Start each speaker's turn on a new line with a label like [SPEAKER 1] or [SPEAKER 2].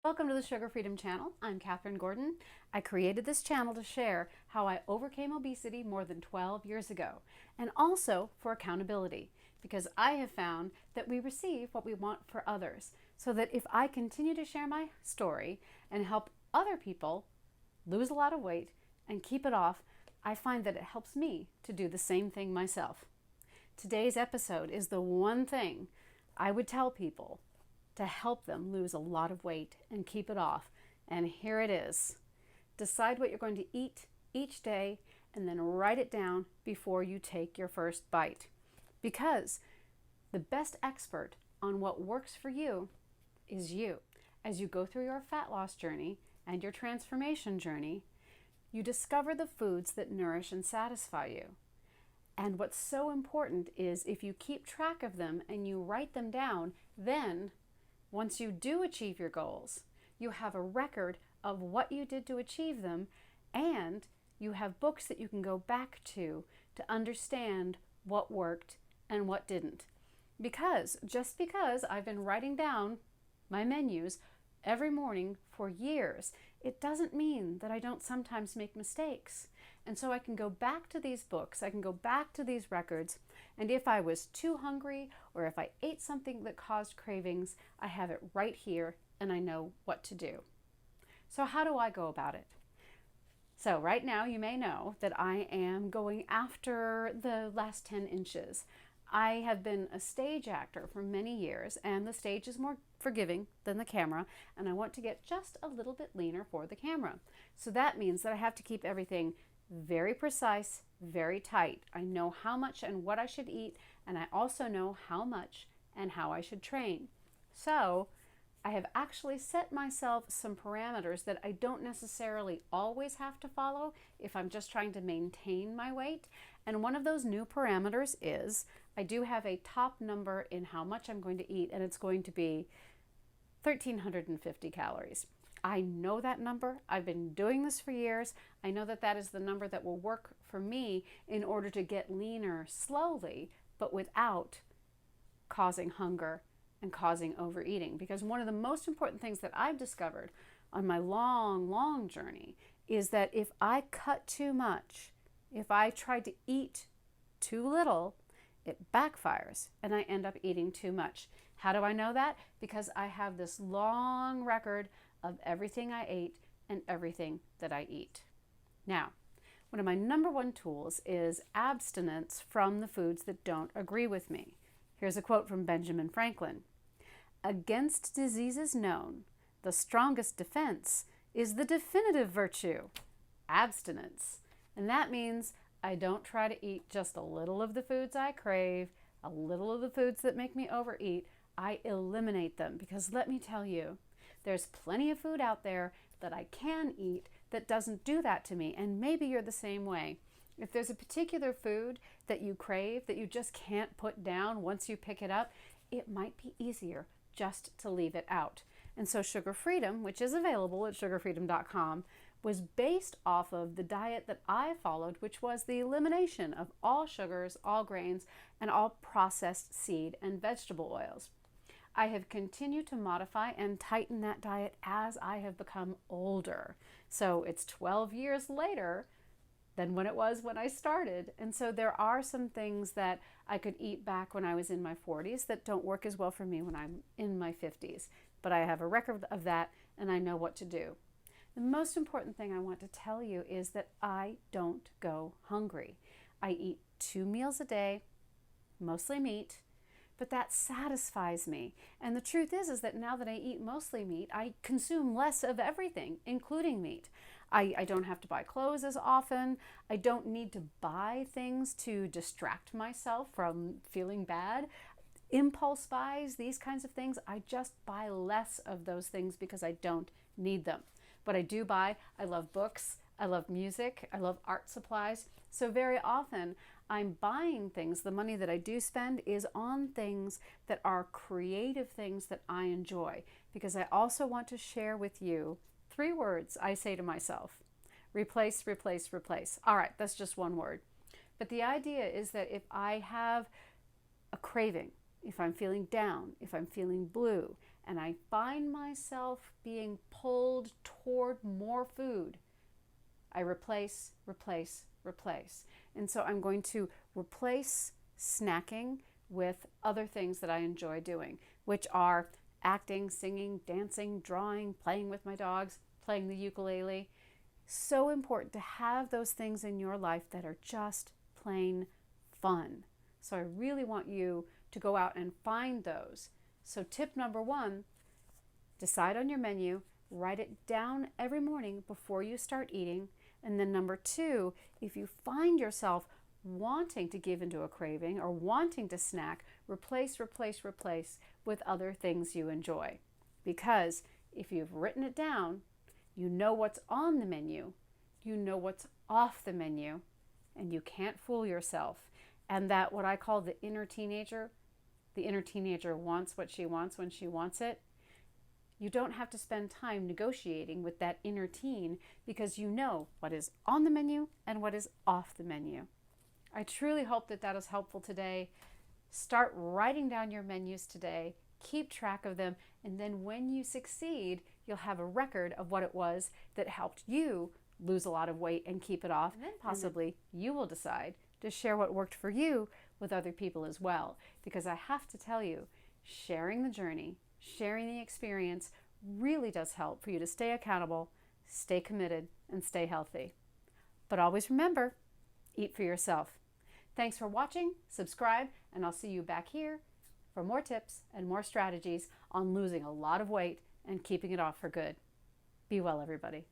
[SPEAKER 1] Welcome to the Sugar Freedom Channel. I'm Catherine Gordon. I created this channel to share how I overcame obesity more than 12 years ago, and also for accountability, because I have found that we receive what we want for others, so that if I continue to share my story and help other people lose a lot of weight and keep it off, I find that it helps me to do the same thing myself. Today's episode is the one thing I would tell people to help them lose a lot of weight and keep it off. And here it is. Decide what you're going to eat each day and then write it down before you take your first bite. Because the best expert on what works for you is you. As you go through your fat loss journey and your transformation journey, you discover the foods that nourish and satisfy you. And what's so important is if you keep track of them and you write them down, then once you do achieve your goals, you have a record of what you did to achieve them, and you have books that you can go back to understand what worked and what didn't. Just because I've been writing down my menus every morning for years, it doesn't mean that I don't sometimes make mistakes. And so I can go back to these books, I can go back to these records, and if I was too hungry or if I ate something that caused cravings, I have it right here and I know what to do. So how do I go about it? So right now you may know that I am going after the last 10 inches. I have been a stage actor for many years, and the stage is more forgiving than the camera, and I want to get just a little bit leaner for the camera. So that means that I have to keep everything very precise, very tight. I know how much and what I should eat, and I also know how much and how I should train. So I have actually set myself some parameters that I don't necessarily always have to follow if I'm just trying to maintain my weight. And one of those new parameters is I do have a top number in how much I'm going to eat, and it's going to be 1,350 calories. I know that number. I've been doing this for years. I know that that is the number that will work for me in order to get leaner slowly, but without causing hunger and causing overeating. Because one of the most important things that I've discovered on my long journey is that if I cut too much, if I try to eat too little, it backfires and I end up eating too much. How do I know that? Because I have this long record of everything I ate and everything that I eat. Now, one of my number one tools is abstinence from the foods that don't agree with me. Here's a quote from Benjamin Franklin. "Against diseases known, the strongest defense is the definitive virtue, abstinence." And that means I don't try to eat just a little of the foods I crave, a little of the foods that make me overeat. I eliminate them, because let me tell you, there's plenty of food out there that I can eat that doesn't do that to me, and maybe you're the same way. If there's a particular food that you crave that you just can't put down once you pick it up, it might be easier just to leave it out. And so Sugar Freedom, which is available at sugarfreedom.com, was based off of the diet that I followed, which was the elimination of all sugars, all grains, and all processed seed and vegetable oils. I have continued to modify and tighten that diet as I have become older. So it's 12 years later than when it was when I started. And so there are some things that I could eat back when I was in my 40s that don't work as well for me when I'm in my 50s. But I have a record of that and I know what to do. The most important thing I want to tell you is that I don't go hungry. I eat 2 meals a day, mostly meat, but that satisfies me. And the truth is that now that I eat mostly meat, I consume less of everything, including meat. I don't have to buy clothes as often. I don't need to buy things to distract myself from feeling bad. Impulse buys, these kinds of things, I just buy less of those things because I don't need them. But I do buy, I love books, I love music, I love art supplies. So very often I'm buying things, the money that I do spend is on things that are creative things that I enjoy, because I also want to share with you 3 words I say to myself. Replace, replace, replace. All right, that's just one word. But the idea is that if I have a craving, if I'm feeling down, if I'm feeling blue, and I find myself being pulled toward more food, I replace, replace, replace. And so I'm going to replace snacking with other things that I enjoy doing, which are acting, singing, dancing, drawing, playing with my dogs, playing the ukulele. So important to have those things in your life that are just plain fun. So I really want you to go out and find those. So tip number 1, decide on your menu, write it down every morning before you start eating. And then number 2, if you find yourself wanting to give into a craving or wanting to snack, replace, replace, replace with other things you enjoy. Because if you've written it down, you know what's on the menu, you know what's off the menu, and you can't fool yourself. And that, what I call the inner teenager wants what she wants when she wants it. You don't have to spend time negotiating with that inner teen because you know what is on the menu and what is off the menu. I truly hope that that is helpful today. Start writing down your menus today, keep track of them, and then when you succeed, you'll have a record of what it was that helped you lose a lot of weight and keep it off. And then possibly you will decide to share what worked for you with other people as well. Because I have to tell you, sharing the journey, sharing the experience really does help for you to stay accountable, stay committed, and stay healthy. But always remember, eat for yourself. Thanks for watching, subscribe, and I'll see you back here for more tips and more strategies on losing a lot of weight and keeping it off for good. Be well, everybody.